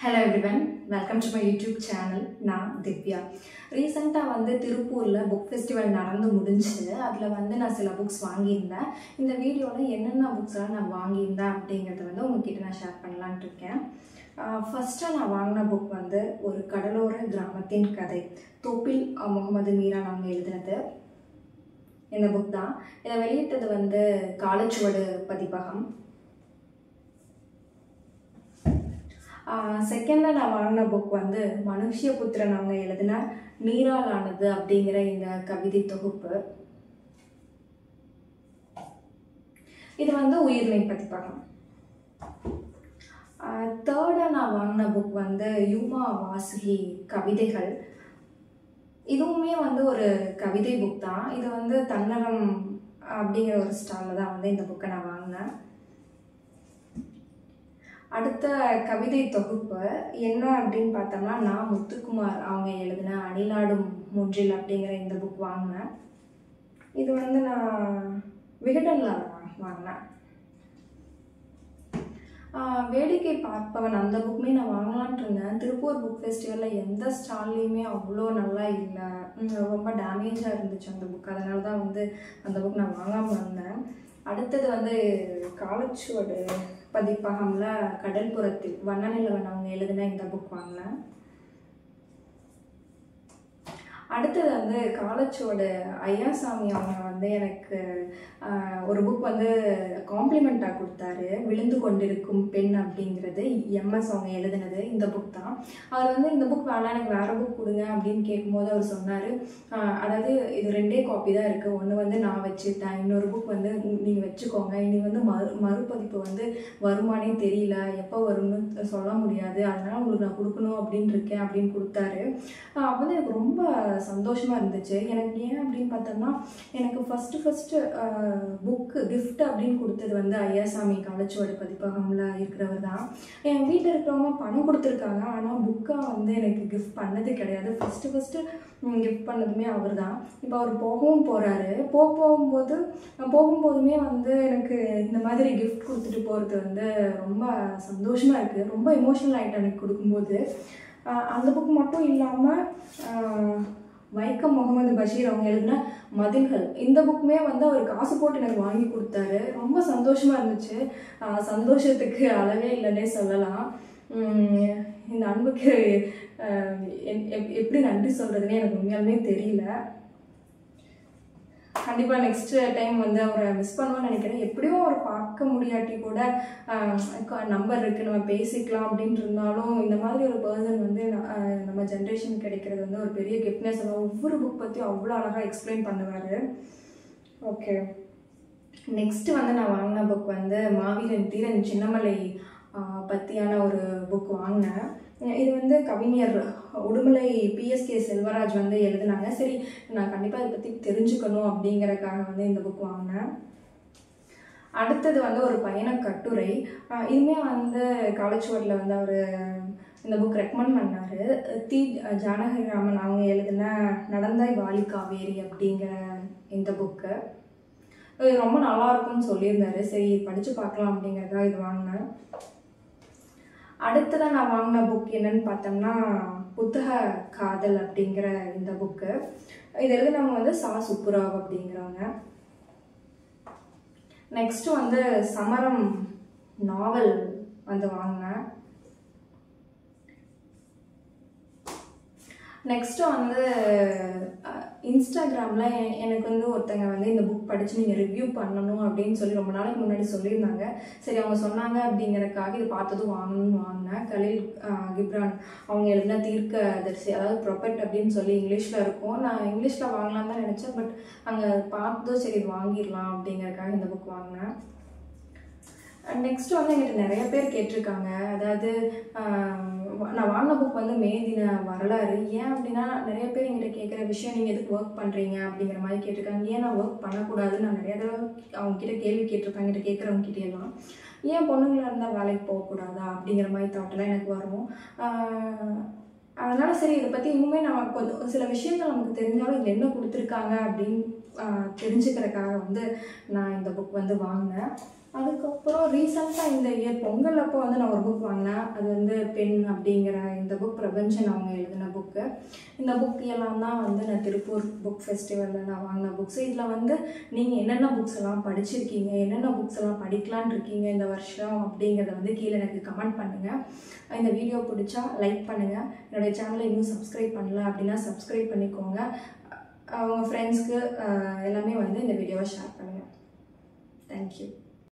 Hello everyone, welcome to my YouTube channel. நான் திவ்யா. ரீசெண்டா திருப்பூர்ல புக் ஃபெஸ்டிவல் நடந்து முடிஞ்சு அதுல நான் சில புக்ஸ் வாங்கியிருந்தேன். இந்த வீடியோல என்னென்ன புக்ஸ் எல்லாம் நான் வாங்கியிருந்தேன் அப்படிங்கறத உங்ககிட்ட நான் ஷேர் பண்ணலாம்னு இருக்கேன். ஃபர்ஸ்ட் நான் வாங்கின புக் ஒரு கடலோர கிராமத்தின் கதை. தோப்பில் முகமது மீரான் அவங்க எழுதினது. இந்த புக் தான். இதை வெளியிட்டது காலச்சுவடு பதிப்பகம். செகண்ட்ல நான் வாங்கின புக் மனுஷ்யபுத்திரன் அவங்க எழுதின நீராலானது அப்படிங்கிற இந்த கவிதை தொகுப்பு. இது உயிர்மை பதிப்பகம். தேர்டா நான் வாங்கின புக் யூமா வாசுகி கவிதைகள். இதுவுமே ஒரு கவிதை புக் தான். இது தன்னலம் அப்படிங்கிற ஒரு ஸ்டாலில் தான் இந்த புக்கை நான் வாங்கினேன். அடுத்த கவிதை தொகுப்பு என்ன அப்படின்னு பார்த்தோம்னா, நான் முத்துக்குமார் அவங்க எழுதின அணிலாடும் மூன்றில் அப்படிங்கிற இந்த புக் வாங்கினேன். இது நான் விகடன்ல வாங்கினேன். வேடிக்கை பார்ப்பவன் அந்த புக்குமே நான் வாங்கலான்ட்டு இருந்தேன். திருப்பூர் புக் ஃபெஸ்டிவலில் எந்த ஸ்டால்லையுமே அவ்வளோ நல்லா இல்லை, ரொம்ப டேமேஜாக இருந்துச்சு அந்த புக். அதனால தான் அந்த புக் நான் வாங்காமல் வந்தேன். அடுத்தது காலச்சுவடு பதிப்பகம்ல கடல்புறத்தில் வண்ணநிலவன் அவங்க எழுதின இந்த புக் வாங்கினேன். அடுத்தது காலச்சுவடு ஐயாசாமி அவங்க எனக்கு ஒரு புக் காம்ப்ளிமெண்ட்டாக கொடுத்தாரு. விழுந்து கொண்டிருக்கும் பெண் அப்படிங்கிறது எம்எஸ் அவங்க எழுதினது இந்த புக் தான். அவர் இந்த புக் வேணாம், எனக்கு வேற புக் கொடுங்க அப்படின்னு கேட்கும்போது அவர் சொன்னார், அதாவது இது 2 காப்பி தான் இருக்குது, ஒன்று நான் வச்சுட்டேன், இன்னொரு புக் நீங்கள் வச்சுக்கோங்க, இனி மறுபதிப்பு வருமானே தெரியல, எப்போ வரும்னு சொல்ல முடியாது, அதனால உங்களுக்கு நான் கொடுக்கணும் அப்படின்னு இருக்கேன் அப்படின்னு கொடுத்தாரு. அப்போ எனக்கு ரொம்ப சந்தோஷமாக இருந்துச்சு. எனக்கு ஏன் அப்படின்னு பார்த்தோம்னா, எனக்கு ஃபஸ்ட்டு புக்கு கிஃப்ட் அப்படின்னு கொடுத்தது ஐயாசாமி காலச்சுவடு பதிப்பகம்ல இருக்கிறவர் தான். என் வீட்டில் இருக்கிறவங்க பணம் கொடுத்துருக்காங்க, ஆனால் புக்காக எனக்கு கிஃப்ட் பண்ணது கிடையாது. ஃபஸ்ட்டு கிஃப்ட் பண்ணதுமே அவர் தான். இப்போ அவர் போகவும் போகிறாரு. போகும்போதுமே எனக்கு இந்த மாதிரி கிஃப்ட் கொடுத்துட்டு போகிறது ரொம்ப சந்தோஷமாக இருக்குது. ரொம்ப எமோஷனல் ஆகிட்டு எனக்கு கொடுக்கும்போது. அந்த புக் மட்டும் இல்லாமல் வைக்கம் முகமது பஷீர் அவங்க எழுதின மதில்கள் இந்த புக்குமே அவர் காசு போட்டு எனக்கு வாங்கி கொடுத்தாரு. ரொம்ப சந்தோஷமாக இருந்துச்சு. சந்தோஷத்துக்கு அளவே இல்லைன்னே சொல்லலாம். இந்த அன்புக்கு எப்படி நன்றி சொல்கிறதுனே எனக்கு உண்மையாலுமே தெரியல. கண்டிப்பாக நெக்ஸ்ட் டைம் அவரை மிஸ் பண்ணுவேன்னு நினைக்கிறேன். எப்படியும் அவரை பார்க்க முடியாட்டி கூட நம்பர் இருக்குது, நம்ம பேசிக்கலாம் அப்படின்ட்டு இருந்தாலும் இந்த மாதிரி ஒரு பர்சன் நம்ம ஜென்ரேஷன் கிடைக்கிறது ஒரு பெரிய கிஃப்ட்னஸ். ஒவ்வொரு புக் பற்றியும் அவ்வளோ அழகாக எக்ஸ்பிளைன் பண்ணுவார். ஓகே, நெக்ஸ்ட்டு நான் வாங்கின புக் மாவீரன் தீரன் சின்னமலை பற்றியான ஒரு புக் வாங்கினேன். இது கவிஞர் உடுமலை பிஎஸ்கே செல்வராஜ் எழுதினாங்க. சரி, நான் கண்டிப்பாக இதை பற்றி தெரிஞ்சுக்கணும் அப்படிங்கிறதுக்காக இந்த புக் வாங்கினேன். அடுத்தது ஒரு பயண கட்டுரை. இதுவுமே காலச்சுவடில் அவர் இந்த புக் ரெக்கமெண்ட் பண்ணார். தி ஜானகிராமன் அவங்க எழுதின நடந்தாய் வாலி காவேரி அப்படிங்கிற இந்த புக்கு. இது ரொம்ப நல்லா இருக்கும்னு சொல்லியிருந்தாரு. சரி, படித்து பார்க்கலாம் அப்படிங்கிறதா இது வாங்கினேன். அடுத்ததான் நான் வாங்கின புக் என்னன்னு பார்த்தோம்னா, புத்தக காதல் அப்படிங்கிற இந்த புக்கு. இது எழுதினவங்க சா சுப்புராவ் அப்படிங்கிறவங்க. நெக்ஸ்ட்டு சமரம் நாவல் வாங்கினேன். நெக்ஸ்ட்டு இன்ஸ்டாகிராமில் எனக்கு ஒருத்தங்க இந்த புக் படித்து நீங்கள் ரிவ்யூ பண்ணணும் அப்படின்னு சொல்லி ரொம்ப நாளைக்கு முன்னாடி சொல்லியிருந்தாங்க. சரி, அவங்க சொன்னாங்க அப்படிங்கிறதுக்காக இது பார்த்ததும் வாங்கணும்னு வாங்கினேன். கலீல் கிப்ரான் அவங்க எழுதின தீர்க்கதரிசி, அதாவது ப்ரொபெட் அப்படின்னு சொல்லி இங்கிலீஷில் இருக்கும். நான் இங்கிலீஷில் வாங்கலான்னு தான் நினச்சேன். பட் அங்கே பார்த்ததும் சரி வாங்கிடலாம் அப்படிங்கிறதுக்காக இந்த புக் வாங்கினேன். நெக்ஸ்ட்டு எங்கிட்ட நிறைய பேர் கேட்டிருக்காங்க, அதாவது நான் வாங்கின புக் மேதின வரலாறு. ஏன் அப்படின்னா, நிறைய பேர் எங்கிட்ட கேட்குற விஷயம், நீங்கள் எதுக்கு ஒர்க் பண்ணுறீங்க அப்படிங்கிற மாதிரி கேட்டிருக்காங்க. ஏன் நான் ஒர்க் பண்ணக்கூடாதுன்னு நான் நிறைய தடவை அவங்ககிட்ட கேள்வி கேட்டிருக்காங்க. என்கிட்ட கேட்குறவங்ககிட்ட எல்லாம், ஏன் பொண்ணுங்களாக இருந்தால் வேலைக்கு போகக்கூடாதா அப்படிங்கிற மாதிரி தாட்டெல்லாம் எனக்கு வரும். அதனால் சரி, இதை பற்றி இன்னுமே நம்ம கொஞ்சம் சில விஷயங்கள் நமக்கு தெரிஞ்சாலும் இதில் என்ன கொடுத்துருக்காங்க அப்படின்னு தெரிஞ்சுக்கிறதுக்காக நான் இந்த புக் வாங்கினேன். அதுக்கப்புறம் ரீசெண்டாக இந்த இயர் பொங்கல் அப்போ வந்து நான் ஒரு புக் வாங்கினேன். அது வந்து பெண் அப்படிங்கிற இந்த புக் பிரபஞ்சன் அவங்க எழுதின புக்கு. இந்த புக் எல்லாம் தான் வந்து நான் திருப்பூர் புக் ஃபெஸ்டிவலில் நான் வாங்கின புக்ஸு. இதில் வந்து நீங்கள் என்னென்ன புக்ஸ் எல்லாம் படிச்சிருக்கீங்க, என்னென்ன புக்ஸ் எல்லாம் படிக்கலான் இருக்கீங்க இந்த வருஷம் அப்படிங்கிறத வந்து கீழே எனக்கு கமெண்ட் பண்ணுங்கள். இந்த வீடியோ பிடிச்சா லைக் பண்ணுங்கள். என்னுடைய சேனலை இன்னும் சப்ஸ்கிரைப் பண்ணல அப்படின்னா சப்ஸ்கிரைப் பண்ணிக்கோங்க. உங்கள் ஃப்ரெண்ட்ஸ்க்கு எல்லாமே வந்து இந்த வீடியோவை ஷேர் பண்ணுங்கள். தேங்க்யூ.